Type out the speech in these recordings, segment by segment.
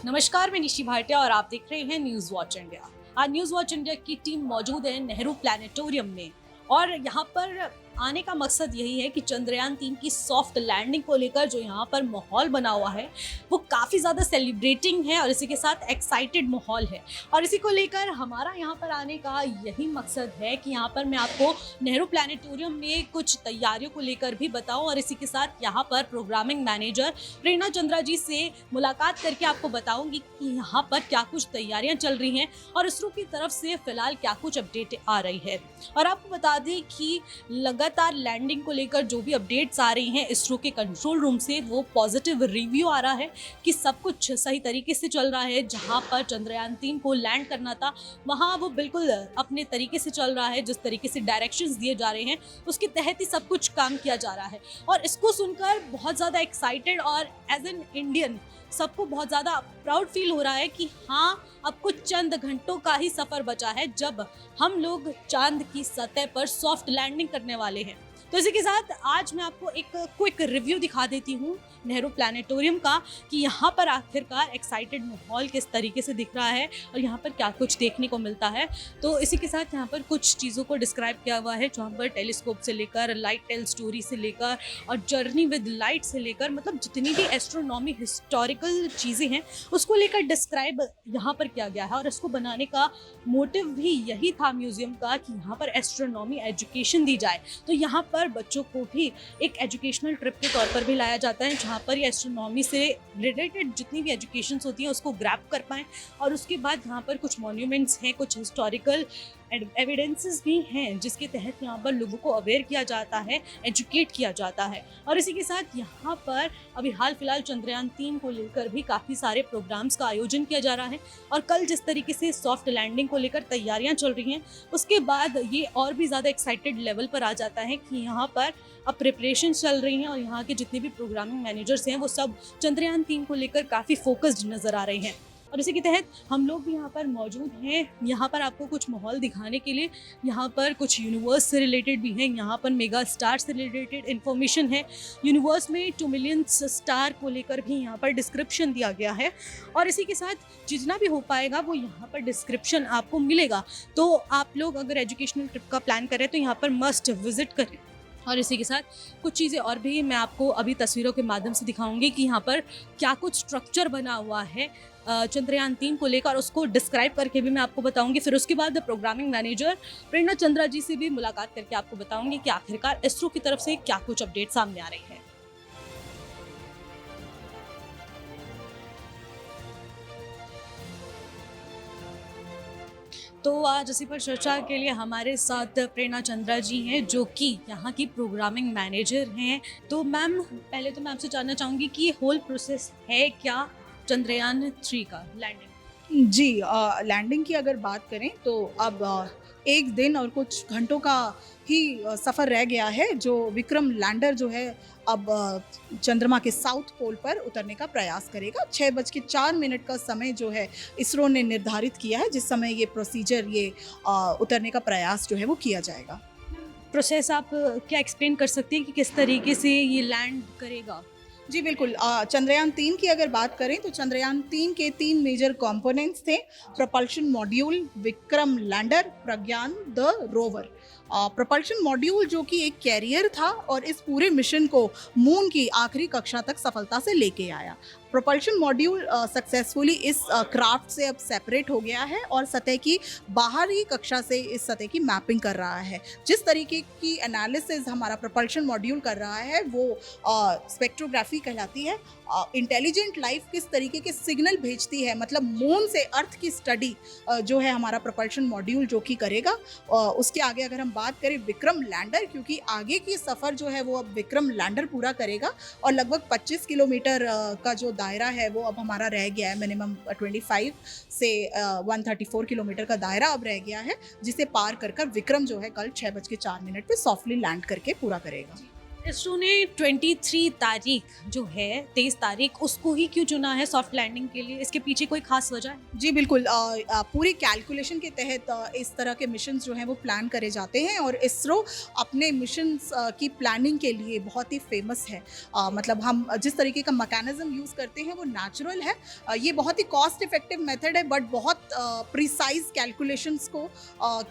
नमस्कार, मैं निशी भाटिया और आप देख रहे हैं न्यूज वॉच इंडिया। आज न्यूज वॉच इंडिया की टीम मौजूद है नेहरू प्लानिटोरियम में और यहाँ पर आने का मकसद यही है कि चंद्रयान 3 की सॉफ्ट लैंडिंग को लेकर जो यहाँ पर माहौल बना हुआ है वो काफ़ी ज़्यादा सेलिब्रेटिंग है और इसी के साथ एक्साइटेड माहौल है। और इसी को लेकर हमारा यहाँ पर आने का यही मकसद है कि यहाँ पर मैं आपको नेहरू प्लानिटोरियम में कुछ तैयारियों को लेकर भी बताऊँ और इसी के साथ यहाँ पर प्रोग्रामिंग मैनेजर प्रेरणा चंद्रा जी से मुलाकात करके आपको बताऊंगी कि यहाँ पर क्या कुछ तैयारियां चल रही हैं और इसरो की तरफ से फिलहाल क्या कुछ अपडेट आ रही है। और आपको बता दें कि लगातार लैंडिंग को लेकर जो भी अपडेट्स आ रही हैं इसरो के कंट्रोल रूम से वो पॉजिटिव रिव्यू आ रहा है कि सब कुछ सही तरीके से चल रहा है। जहां पर चंद्रयान 3 को लैंड करना था वहां वो बिल्कुल अपने तरीके से चल रहा है, जिस तरीके से डायरेक्शंस दिए जा रहे हैं उसके तहत ही सब कुछ काम किया जा रहा है। और इसको सुनकर बहुत ज़्यादा एक्साइटेड और एज एन इंडियन सबको बहुत ज़्यादा प्राउड फील हो रहा है कि हाँ, अब कुछ चंद घंटों का ही सफ़र बचा है जब हम लोग चांद की सतह पर सॉफ्ट लैंडिंग करने वाले हैं। तो इसी के साथ आज मैं आपको एक क्विक रिव्यू दिखा देती हूँ नेहरू प्लानिटोरियम का कि यहाँ पर आखिरकार एक्साइटेड माहौल किस तरीके से दिख रहा है और यहाँ पर क्या कुछ देखने को मिलता है। तो इसी के साथ यहाँ पर कुछ चीज़ों को डिस्क्राइब किया हुआ है जहाँ पर टेलीस्कोप से लेकर लाइट टेल स्टोरी से लेकर और जर्नी विद लाइट से लेकर मतलब जितनी भी एस्ट्रोनॉमी हिस्टोरिकल चीज़ें हैं उसको लेकर डिस्क्राइब यहाँ पर किया गया है। और इसको बनाने का मोटिव भी यही था म्यूजियम का कि यहाँ पर एस्ट्रोनॉमी एजुकेशन दी जाए। तो यहाँ पर बच्चों को भी एक एजुकेशनल ट्रिप के तौर पर भी लाया जाता है जहाँ पर ये एस्ट्रोनॉमी से रिलेटेड जितनी भी एजुकेशंस होती हैं उसको ग्रैब कर पाएँ। और उसके बाद यहाँ पर कुछ मॉन्यूमेंट्स हैं, कुछ हिस्टोरिकल एविडेंसेस भी हैं जिसके तहत यहाँ पर लोगों को अवेयर किया जाता है, एजुकेट किया जाता है। और इसी के साथ यहाँ पर अभी हाल फिलहाल चंद्रयान 3 को लेकर भी काफ़ी सारे प्रोग्राम्स का आयोजन किया जा रहा है। और कल जिस तरीके से सॉफ्ट लैंडिंग को लेकर तैयारियां चल रही हैं उसके बाद ये और भी ज़्यादा एक्साइटेड लेवल पर आ जाता है कि यहाँ पर अब प्रिपरेशन चल रही हैं और यहाँ के जितने भी प्रोग्रामिंग मैनेजर्स हैं वो सब चंद्रयान 3 को लेकर काफ़ी फोकस्ड नज़र आ रहे हैं। और इसी के तहत हम लोग भी यहाँ पर मौजूद हैं। यहाँ पर आपको कुछ माहौल दिखाने के लिए यहाँ पर कुछ यूनिवर्स से रिलेटेड भी हैं, यहाँ पर मेगा स्टार से रिलेटेड इन्फॉर्मेशन है। यूनिवर्स में 2 मिलियन स्टार को लेकर भी यहाँ पर डिस्क्रिप्शन दिया गया है और इसी के साथ जितना भी हो पाएगा वो यहाँ पर डिस्क्रिप्शन आपको मिलेगा। तो आप लोग अगर एजुकेशनल ट्रिप का प्लान करें तो यहाँ पर मस्ट विजिट करें। और इसी के साथ कुछ चीज़ें और भी मैं आपको अभी तस्वीरों के माध्यम से दिखाऊंगी कि यहाँ पर क्या कुछ स्ट्रक्चर बना हुआ है चंद्रयान 3 को लेकर, उसको डिस्क्राइब करके भी मैं आपको बताऊंगी। फिर उसके बाद प्रोग्रामिंग मैनेजर प्रेरणा चंद्रा जी से भी मुलाकात करके आपको बताऊंगी कि आखिरकार इसरो की तरफ से क्या कुछ अपडेट सामने आ रही है। तो आज इसी पर चर्चा के लिए हमारे साथ प्रेरणा चंद्रा जी हैं जो कि यहाँ की प्रोग्रामिंग मैनेजर हैं। तो मैम, पहले तो मैं आपसे जानना चाहूँगी कि होल प्रोसेस है क्या चंद्रयान 3 का लैंडिंग? जी, लैंडिंग की अगर बात करें तो अब एक दिन और कुछ घंटों का ही सफ़र रह गया है जो विक्रम लैंडर जो है अब चंद्रमा के साउथ पोल पर उतरने का प्रयास करेगा। 6:04 का समय जो है इसरो ने निर्धारित किया है जिस समय ये प्रोसीजर उतरने का प्रयास जो है वो किया जाएगा। प्रोसेस आप क्या एक्सप्लेन कर सकते हैं कि किस तरीके से ये लैंड करेगा? जी बिल्कुल, चंद्रयान 3 की अगर बात करें तो चंद्रयान 3 के 3 मेजर कंपोनेंट्स थे। Propulsion module, Vikram lander, Pragyan the rover. Propulsion module जो कि एक कैरियर था और इस पूरे मिशन को मून की आखिरी कक्षा तक सफलता से लेके आया। प्रोपल्शन मॉड्यूल सक्सेसफुली इस क्राफ्ट से अब सेपरेट हो गया है और सतह की बाहरी कक्षा से इस सतह की मैपिंग कर रहा है। जिस तरीके की एनालिसिस हमारा प्रोपल्शन मॉड्यूल कर रहा है वो स्पेक्ट्रोग्राफी कहलाती है। इंटेलिजेंट लाइफ किस तरीके के सिग्नल भेजती है, मतलब मून से अर्थ की स्टडी जो है हमारा प्रोपल्शन मॉड्यूल जो कि करेगा। उसके आगे अगर हम बात करें विक्रम लैंडर, क्योंकि आगे की सफ़र जो है वो अब विक्रम लैंडर पूरा करेगा और लगभग 25 किलोमीटर का जो दायरा है वो अब हमारा रह गया है। मिनिमम 25 से 134 किलोमीटर का दायरा अब रह गया है जिसे पार कर विक्रम जो है कल 6:04 पे सॉफ्टली लैंड करके पूरा करेगा। इसरो ने 23 तारीख जो है 23 तारीख उसको ही क्यों चुना है सॉफ्ट लैंडिंग के लिए? इसके पीछे कोई खास वजह है? जी बिल्कुल, पूरी कैलकुलेशन के तहत इस तरह के मिशंस जो हैं वो प्लान करे जाते हैं और इसरो अपने मिशंस की प्लानिंग के लिए बहुत ही फेमस है। मतलब हम जिस तरीके का मैकेनिज्म यूज़ करते हैं वो नेचुरल है। ये बहुत ही कॉस्ट इफेक्टिव मेथड है, बट बहुत प्रिसाइज कैलकुलेशंस को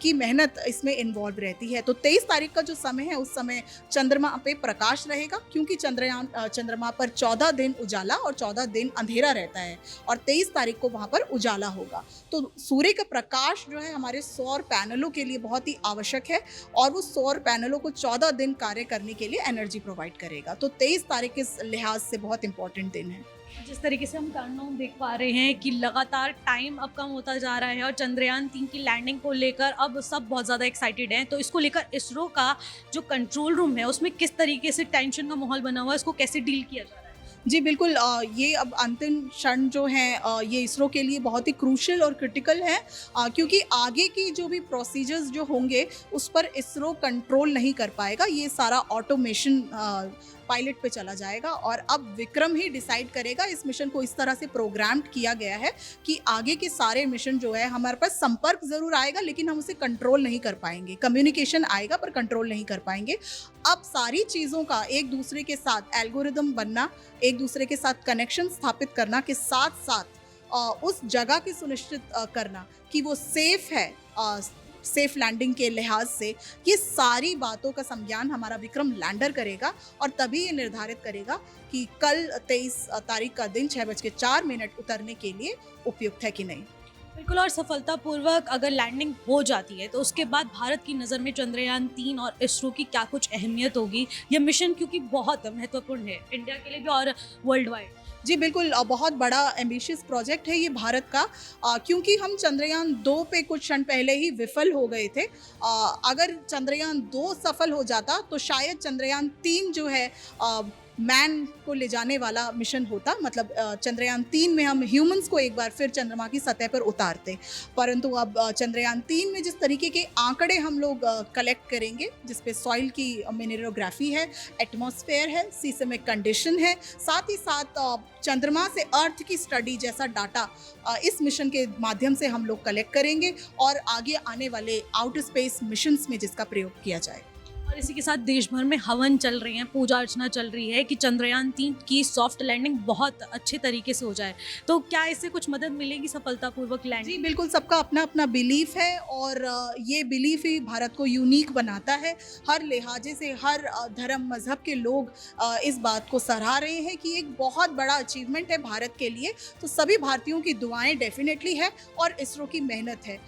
की मेहनत इसमें इन्वॉल्व रहती है। तो 23 तारीख का जो समय है उस समय चंद्रमा पे प्रकाश रहेगा, क्योंकि चंद्रमा पर 14 दिन उजाला और 14 दिन अंधेरा रहता है और 23 तारीख को वहाँ पर उजाला होगा। तो सूर्य का प्रकाश जो है हमारे सौर पैनलों के लिए बहुत ही आवश्यक है और वो सौर पैनलों को 14 दिन कार्य करने के लिए एनर्जी प्रोवाइड करेगा। तो 23 तारीख इस लिहाज से बहुत इंपॉर्टेंट दिन है। जिस तरीके से हम काउंटडाउन देख पा रहे हैं कि लगातार टाइम अब कम होता जा रहा है और चंद्रयान 3 की लैंडिंग को लेकर अब सब बहुत ज़्यादा एक्साइटेड हैं, तो इसको लेकर इसरो का जो कंट्रोल रूम है उसमें किस तरीके से टेंशन का माहौल बना हुआ है, इसको कैसे डील किया जा रहा है? जी बिल्कुल, ये अब अंतिम क्षण जो हैं ये इसरो के लिए बहुत ही क्रूशियल और क्रिटिकल है, क्योंकि आगे की जो भी प्रोसीजर्स जो होंगे उस पर इसरो कंट्रोल नहीं कर पाएगा। ये सारा ऑटोमेशन पायलट पे चला जाएगा और अब विक्रम ही डिसाइड करेगा। इस मिशन को इस तरह से प्रोग्राम्ड किया गया है कि आगे के सारे मिशन जो है हमारे पास संपर्क ज़रूर आएगा लेकिन हम उसे कंट्रोल नहीं कर पाएंगे। कम्युनिकेशन आएगा पर कंट्रोल नहीं कर पाएंगे। अब सारी चीज़ों का एक दूसरे के साथ एल्गोरिदम बनना, एक दूसरे के साथ कनेक्शन स्थापित करना के साथ साथ उस जगह की सुनिश्चित करना कि वो सेफ है, सेफ लैंडिंग के लिहाज से, ये सारी बातों का संज्ञान हमारा विक्रम लैंडर करेगा और तभी ये निर्धारित करेगा कि कल 23 तारीख का दिन 6:04 उतरने के लिए उपयुक्त है कि नहीं। बिल्कुल, और सफलतापूर्वक अगर लैंडिंग हो जाती है तो उसके बाद भारत की नज़र में चंद्रयान 3 और इसरो की क्या कुछ अहमियत होगी? यह मिशन क्योंकि बहुत महत्वपूर्ण है इंडिया के लिए भी और वर्ल्ड वाइड। जी बिल्कुल, बहुत बड़ा एम्बिशियस प्रोजेक्ट है ये भारत का, क्योंकि हम चंद्रयान 2 पे कुछ क्षण पहले ही विफल हो गए थे। अगर चंद्रयान 2 सफल हो जाता तो शायद चंद्रयान 3 जो है मैन को ले जाने वाला मिशन होता। मतलब चंद्रयान 3 में हम ह्यूमंस को एक बार फिर चंद्रमा की सतह पर उतारते, परंतु अब चंद्रयान 3 में जिस तरीके के आंकड़े हम लोग कलेक्ट करेंगे, जिस पे सॉइल की मिनरोग्राफी है, एटमॉस्फेयर है, सीस्मिक कंडीशन है, साथ ही साथ चंद्रमा से अर्थ की स्टडी जैसा डाटा इस मिशन के माध्यम से हम लोग कलेक्ट करेंगे और आगे आने वाले आउटर स्पेस मिशंस में जिसका प्रयोग किया जाए। और इसी के साथ देश भर में हवन चल रही हैं, पूजा अर्चना चल रही है कि चंद्रयान 3 की सॉफ्ट लैंडिंग बहुत अच्छे तरीके से हो जाए। तो क्या इससे कुछ मदद मिलेगी सफलतापूर्वक लैंडिंग? जी बिल्कुल, सबका अपना अपना बिलीफ है और ये बिलीफ ही भारत को यूनिक बनाता है। हर लिहाजे से हर धर्म मज़हब के लोग इस बात को सराह रहे हैं कि एक बहुत बड़ा अचीवमेंट है भारत के लिए। तो सभी भारतीयों की दुआएं डेफिनेटली है और इसरो की मेहनत है,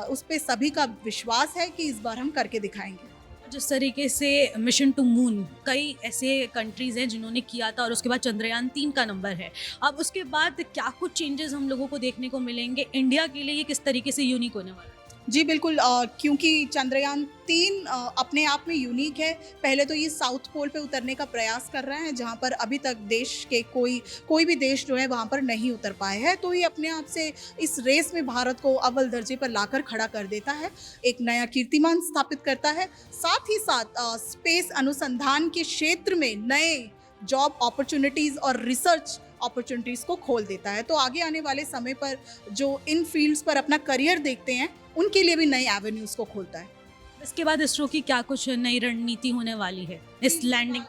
उस पर सभी का विश्वास है कि इस बार हम करके दिखाएंगे। जिस तरीके से मिशन टू मून कई ऐसे कंट्रीज़ हैं जिन्होंने किया था और उसके बाद चंद्रयान 3 का नंबर है, अब उसके बाद क्या कुछ चेंजेस हम लोगों को देखने को मिलेंगे? इंडिया के लिए ये किस तरीके से यूनिक होने वाला है? जी बिल्कुल, क्योंकि चंद्रयान 3 अपने आप में यूनिक है। पहले तो ये साउथ पोल पे उतरने का प्रयास कर रहे हैं जहाँ पर अभी तक देश के कोई भी देश जो है वहाँ पर नहीं उतर पाए हैं। तो ये अपने आप से इस रेस में भारत को अव्वल दर्जे पर लाकर खड़ा कर देता है, एक नया कीर्तिमान स्थापित करता है। साथ ही साथ स्पेस अनुसंधान के क्षेत्र में नए जॉब अपॉर्चुनिटीज़ और रिसर्च अपॉर्चुनिटीज़ को खोल देता है। तो आगे आने वाले समय पर जो इन फील्ड्स पर अपना करियर देखते हैं उनके लिए भी नए एवेन्यूज़ को खोलता है। इसके बाद इसरो की क्या कुछ नई रणनीति होने वाली है इस लैंडिंग?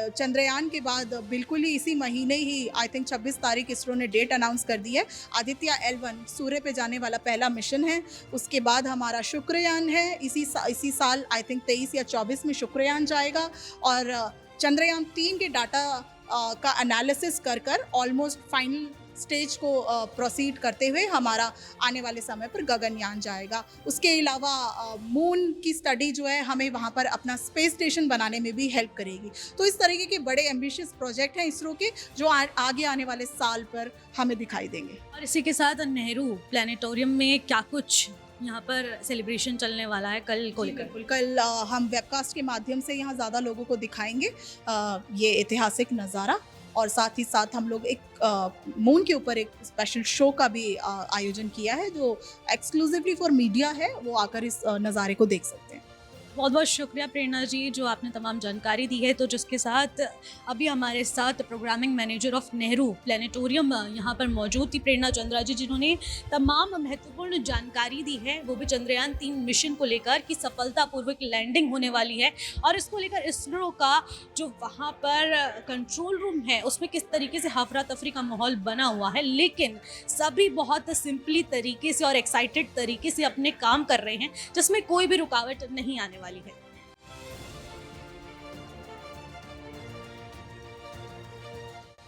चंद्रयान के बाद बिल्कुल ही इसी महीने ही आई थिंक 26 तारीख इसरो ने डेट अनाउंस कर दी है। आदित्य L1 सूर्य पे जाने वाला पहला मिशन है। उसके बाद हमारा शुक्रयान है, इसी साल आई थिंक 23 या 24 में शुक्रयान जाएगा और चंद्रयान 3 के डाटा का एनालिसिस कर ऑलमोस्ट फाइनल स्टेज को प्रोसीड करते हुए हमारा आने वाले समय पर गगनयान जाएगा। उसके अलावा मून की स्टडी जो है हमें वहाँ पर अपना स्पेस स्टेशन बनाने में भी हेल्प करेगी। तो इस तरीके के बड़े एम्बिशियस प्रोजेक्ट हैं इसरो के जो आगे आने वाले साल पर हमें दिखाई देंगे। और इसी के साथ नेहरू प्लानिटोरियम में क्या कुछ यहाँ पर सेलिब्रेशन चलने वाला है कल को लेकर? बिल्कुल, कल हम वेबकास्ट के माध्यम से यहाँ ज़्यादा लोगों को दिखाएंगे ये ऐतिहासिक नज़ारा और साथ ही साथ हम लोग एक मून के ऊपर एक स्पेशल शो का भी आयोजन किया है जो एक्सक्लूसिवली फॉर मीडिया है, वो आकर इस नज़ारे को देख सकते हैं। बहुत बहुत शुक्रिया प्रेरणा जी, जो आपने तमाम जानकारी दी है। तो जिसके साथ अभी हमारे साथ programming manager of Nehru planetarium यहाँ पर मौजूद थी प्रेरणा चंद्रा जी, जिन्होंने तमाम महत्वपूर्ण जानकारी दी है, वो भी चंद्रयान 3 मिशन को लेकर कि सफलतापूर्वक लैंडिंग होने वाली है और इसको लेकर इसरो का जो वहाँ पर कंट्रोल रूम है उसमें किस तरीके से हफरा तफरी का माहौल बना हुआ है, लेकिन सभी बहुत सिंपली तरीके से और एक्साइटेड तरीके से अपने काम कर रहे हैं, जिसमें कोई भी रुकावट नहीं आने वाली है।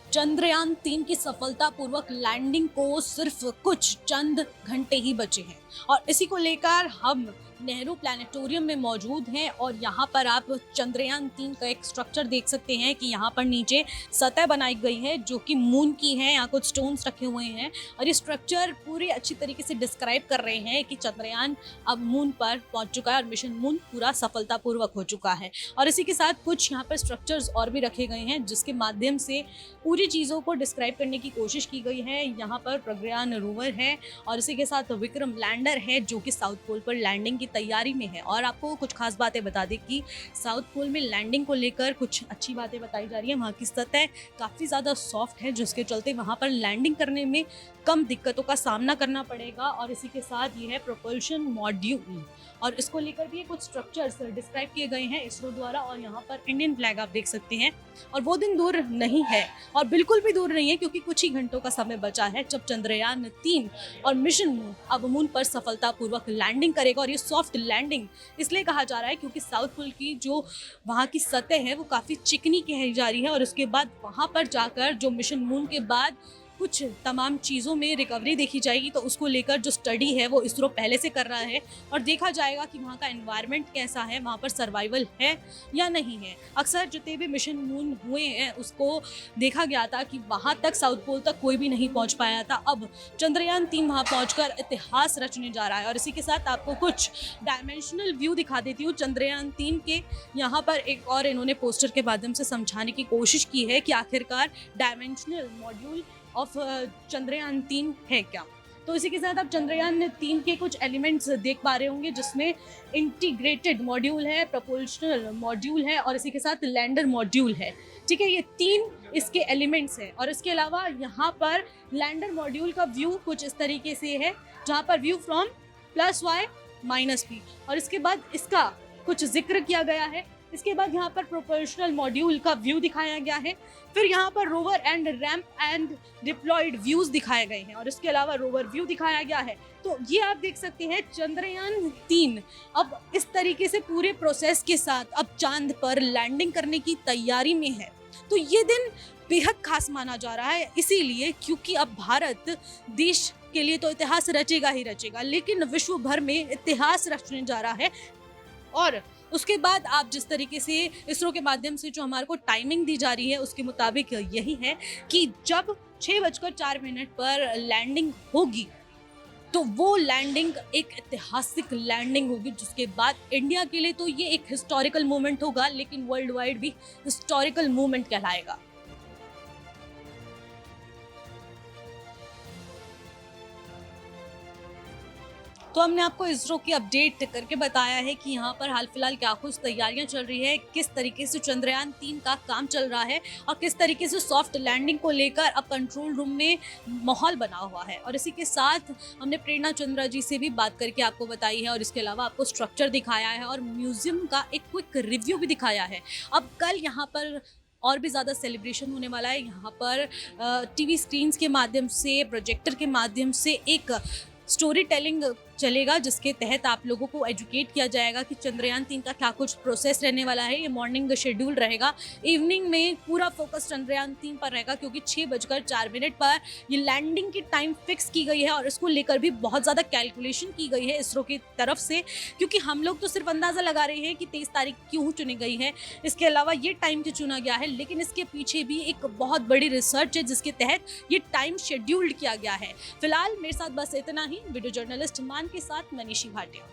चंद्रयान 3 की सफलतापूर्वक लैंडिंग को सिर्फ कुछ चंद घंटे ही बचे हैं और इसी को लेकर हम नेहरू प्लानिटोरियम में मौजूद हैं और यहाँ पर आप चंद्रयान 3 का एक स्ट्रक्चर देख सकते हैं कि यहाँ पर नीचे सतह बनाई गई है जो कि मून की है। यहाँ कुछ स्टोन्स रखे हुए हैं और ये स्ट्रक्चर पूरी अच्छी तरीके से डिस्क्राइब कर रहे हैं कि चंद्रयान अब मून पर पहुँच चुका है और मिशन मून पूरा सफलतापूर्वक हो चुका है। और इसी के साथ कुछ यहाँ पर स्ट्रक्चर्स और भी रखे गए हैं जिसके माध्यम से पूरी चीज़ों को डिस्क्राइब करने की कोशिश की गई है। यहाँ पर प्रज्ञान रोवर है और इसी के साथ विक्रम लैंडर है जो कि साउथ पोल पर लैंडिंग की तैयारी में है। और आपको कुछ खास बातें बता दें कि साउथ पोल में लैंडिंग को लेकर कुछ अच्छी बातें बताई जा रही है। वहाँ की सतह काफ़ी ज़्यादा सॉफ्ट है जिसके चलते वहाँ पर लैंडिंग करने में कम दिक्कतों का सामना करना पड़ेगा। और इसी के साथ ये है प्रोपल्शन मॉड्यूल और इसको लेकर भी कुछ स्ट्रक्चर्स डिस्क्राइब किए गए हैं इसरो द्वारा। और यहाँ पर इंडियन फ्लैग आप देख सकते हैं और वो दिन दूर नहीं है और बिल्कुल भी दूर नहीं है क्योंकि कुछ ही घंटों का समय बचा है जब चंद्रयान 3 और मिशन मून अब मून पर सफलतापूर्वक लैंडिंग करेगा। और ये सॉफ्ट लैंडिंग इसलिए कहा जा रहा है क्योंकि साउथ पोल की जो वहाँ की सतह है वो काफ़ी चिकनी कही जा रही है और उसके बाद वहाँ पर जाकर जो मिशन मून के बाद कुछ तमाम चीज़ों में रिकवरी देखी जाएगी, तो उसको लेकर जो स्टडी है वो इसरो पहले से कर रहा है और देखा जाएगा कि वहाँ का एनवायरनमेंट कैसा है, वहाँ पर सर्वाइवल है या नहीं है। अक्सर जितने भी मिशन मून हुए हैं उसको देखा गया था कि वहाँ तक साउथ पोल तक कोई भी नहीं पहुँच पाया था। अब चंद्रयान 3 वहाँ पहुँचकर इतिहास रचने जा रहा है। और इसी के साथ आपको कुछ डायमेंशनल व्यू दिखा देती हूँ चंद्रयान 3 के। यहाँ पर एक और इन्होंने पोस्टर के माध्यम से समझाने की कोशिश की है कि आखिरकार डायमेंशनल मॉड्यूल ऑफ चंद्रयान 3 है क्या। तो इसी के साथ आप चंद्रयान 3 के कुछ एलिमेंट्स देख पा रहे होंगे जिसमें इंटीग्रेटेड मॉड्यूल है, प्रपोल्शनल मॉड्यूल है और इसी के साथ लैंडर मॉड्यूल है। ठीक है, ये 3 इसके एलिमेंट्स हैं। और इसके अलावा यहाँ पर लैंडर मॉड्यूल का व्यू कुछ इस तरीके से है जहाँ पर व्यू फ्रॉम +y -p और इसके बाद इसका कुछ जिक्र किया गया है। इसके बाद यहाँ पर प्रोपोर्शनल मॉड्यूल का व्यू दिखाया गया है। फिर यहाँ पर rover and ramp and deployed views दिखाए गए हैं और इसके अलावा रोवर व्यू दिखाया गया है। तो ये आप देख सकते हैं चंद्रयान 3 अब इस तरीके से पूरे प्रोसेस के साथ अब चांद पर लैंडिंग करने की तैयारी में है। तो ये दिन बेहद खास माना जा रहा है इसीलिए क्योंकि अब भारत देश के लिए तो इतिहास रचेगा ही रचेगा, लेकिन विश्व भर में इतिहास रचने जा रहा है। और उसके बाद आप जिस तरीके से इसरो के माध्यम से जो हमारे को टाइमिंग दी जा रही है उसके मुताबिक यही है कि जब 6:04 पर लैंडिंग होगी तो वो लैंडिंग एक ऐतिहासिक लैंडिंग होगी जिसके बाद इंडिया के लिए तो ये एक हिस्टोरिकल मोमेंट होगा, लेकिन वर्ल्ड वाइड भी हिस्टोरिकल मोमेंट कहलाएगा। तो हमने आपको इसरो की अपडेट करके बताया है कि यहाँ पर हाल फिलहाल क्या कुछ तैयारियां चल रही है, किस तरीके से चंद्रयान 3 का काम चल रहा है और किस तरीके से सॉफ्ट लैंडिंग को लेकर अब कंट्रोल रूम में माहौल बना हुआ है। और इसी के साथ हमने प्रेरणा चंद्रा जी से भी बात करके आपको बताई है और इसके अलावा आपको स्ट्रक्चर दिखाया है और म्यूजियम का एक क्विक रिव्यू भी दिखाया है। अब कल यहाँ पर और भी ज़्यादा सेलिब्रेशन होने वाला है। यहाँ पर टीवी स्क्रीन्स के माध्यम से, प्रोजेक्टर के माध्यम से एक स्टोरी टेलिंग चलेगा जिसके तहत आप लोगों को एजुकेट किया जाएगा कि चंद्रयान 3 का क्या कुछ प्रोसेस रहने वाला है। ये मॉर्निंग शेड्यूल रहेगा, इवनिंग में पूरा फोकस चंद्रयान 3 पर रहेगा क्योंकि 6:04 पर ये लैंडिंग की टाइम फिक्स की गई है और इसको लेकर भी बहुत ज़्यादा कैलकुलेशन की गई है इसरो की तरफ से, क्योंकि हम लोग तो सिर्फ अंदाज़ा लगा रहे हैं कि 23 तारीख क्यों चुनी गई है, इसके अलावा ये टाइम क्यों चुना गया है, लेकिन इसके पीछे भी एक बहुत बड़ी रिसर्च है जिसके तहत ये टाइम शेड्यूल्ड किया गया है। फिलहाल मेरे साथ बस इतना ही। वीडियो जर्नलिस्ट मान के साथ मनीषी भाटिया।